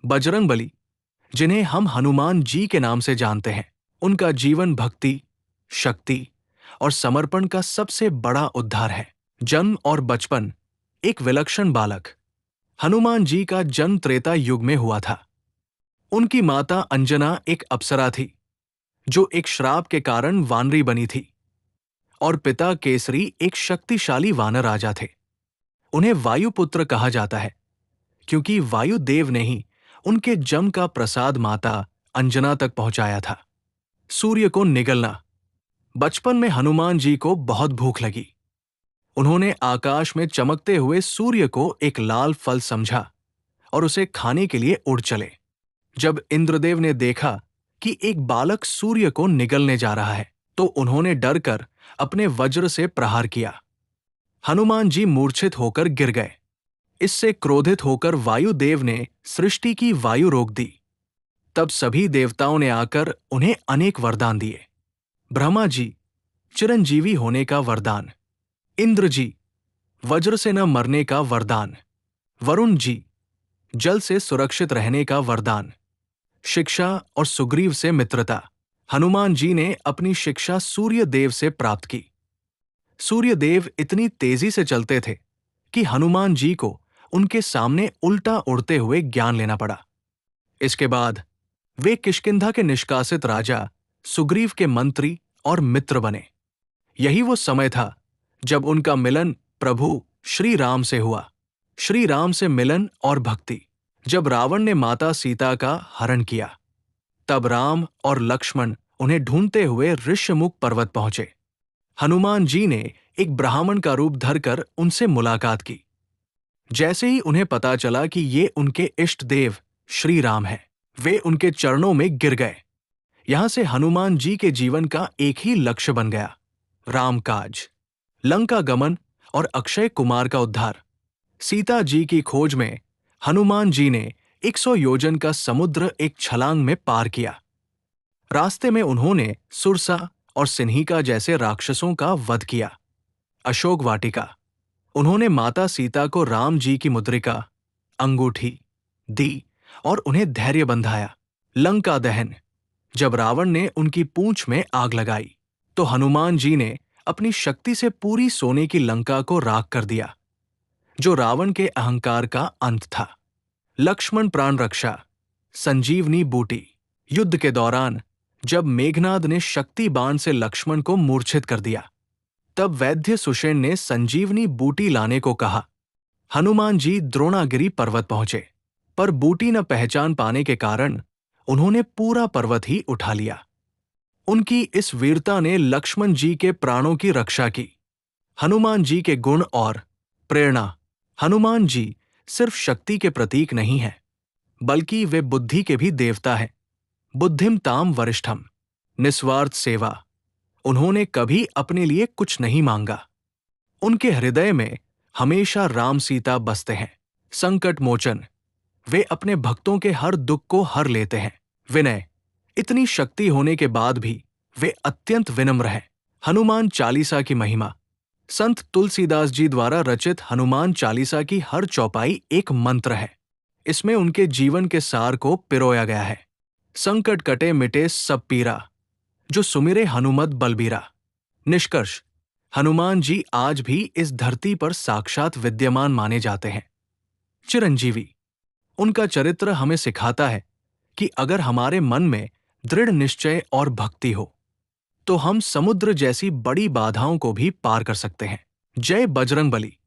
बजरंगबली, जिन्हें हम हनुमान जी के नाम से जानते हैं, उनका जीवन भक्ति, शक्ति और समर्पण का सबसे बड़ा उद्धार है। जन्म और बचपन। एक विलक्षण बालक। हनुमान जी का जन्म त्रेता युग में हुआ था। उनकी माता अंजना एक अप्सरा थी, जो एक श्राप के कारण वानरी बनी थी, और पिता केसरी एक शक्तिशाली वानर राजा थे। उन्हें वायुपुत्र कहा जाता है, क्योंकि वायुदेव ने ही उनके जन्म का प्रसाद माता अंजना तक पहुंचाया था। सूर्य को निगलना। बचपन में हनुमान जी को बहुत भूख लगी। उन्होंने आकाश में चमकते हुए सूर्य को एक लाल फल समझा और उसे खाने के लिए उड़ चले। जब इंद्रदेव ने देखा कि एक बालक सूर्य को निगलने जा रहा है, तो उन्होंने डरकर अपने वज्र से प्रहार किया। हनुमान जी मूर्छित होकर गिर गए। इससे क्रोधित होकर वायुदेव ने सृष्टि की वायु रोक दी। तब सभी देवताओं ने आकर उन्हें अनेक वरदान दिए। ब्रह्मा जी, चिरंजीवी होने का वरदान। इंद्र जी, वज्र से न मरने का वरदान। वरुण जी, जल से सुरक्षित रहने का वरदान। शिक्षा और सुग्रीव से मित्रता। हनुमान जी ने अपनी शिक्षा सूर्य देव से प्राप्त की। सूर्य देव इतनी तेजी से चलते थे कि हनुमान जी को उनके सामने उल्टा उड़ते हुए ज्ञान लेना पड़ा। इसके बाद वे किष्किंधा के निष्कासित राजा सुग्रीव के मंत्री और मित्र बने। यही वो समय था जब उनका मिलन प्रभु श्री राम से हुआ। श्री राम से मिलन और भक्ति। जब रावण ने माता सीता का हरण किया, तब राम और लक्ष्मण उन्हें ढूंढते हुए ऋष्यमुख पर्वत पहुंचे। हनुमान जी ने एक ब्राह्मण का रूप धरकर उनसे मुलाकात की। जैसे ही उन्हें पता चला कि ये उनके इष्ट देव श्री राम हैं, वे उनके चरणों में गिर गए। यहां से हनुमान जी के जीवन का एक ही लक्ष्य बन गया, राम काज। लंका गमन और अक्षय कुमार का उद्धार। सीता जी की खोज में हनुमान जी ने 100 योजन का समुद्र एक छलांग में पार किया। रास्ते में उन्होंने सुरसा और सिन्हिका जैसे राक्षसों का वध किया। अशोक वाटिका। उन्होंने माता सीता को राम जी की मुद्रिका, अंगूठी दी और उन्हें धैर्य बंधाया। लंका दहन। जब रावण ने उनकी पूंछ में आग लगाई, तो हनुमान जी ने अपनी शक्ति से पूरी सोने की लंका को राख कर दिया, जो रावण के अहंकार का अंत था। लक्ष्मण प्राण रक्षा। संजीवनी बूटी। युद्ध के दौरान जब मेघनाद ने शक्ति बाण से लक्ष्मण को मूर्छित कर दिया, तब वैद्य सुषेण ने संजीवनी बूटी लाने को कहा। हनुमान जी द्रोणागिरी पर्वत पहुंचे, पर बूटी न पहचान पाने के कारण उन्होंने पूरा पर्वत ही उठा लिया। उनकी इस वीरता ने लक्ष्मण जी के प्राणों की रक्षा की। हनुमान जी के गुण और प्रेरणा। हनुमान जी सिर्फ शक्ति के प्रतीक नहीं हैं, बल्कि वे बुद्धि के भी देवता हैं। बुद्धिम ताम वरिष्ठम। निस्वार्थ सेवा। उन्होंने कभी अपने लिए कुछ नहीं मांगा। उनके हृदय में हमेशा राम सीता बसते हैं। संकट मोचन। वे अपने भक्तों के हर दुख को हर लेते हैं। विनय। इतनी शक्ति होने के बाद भी वे अत्यंत विनम्र हैं। हनुमान चालीसा की महिमा। संत तुलसीदास जी द्वारा रचित हनुमान चालीसा की हर चौपाई एक मंत्र है। इसमें उनके जीवन के सार को पिरोया गया है। संकट कटे मिटे सब पीरा, जो सुमिरे हनुमत बलबीरा। निष्कर्ष, हनुमान जी आज भी इस धरती पर साक्षात विद्यमान माने जाते हैं। चिरंजीवी। उनका चरित्र हमें सिखाता है कि अगर हमारे मन में दृढ़ निश्चय और भक्ति हो, तो हम समुद्र जैसी बड़ी बाधाओं को भी पार कर सकते हैं। जय बजरंगबली।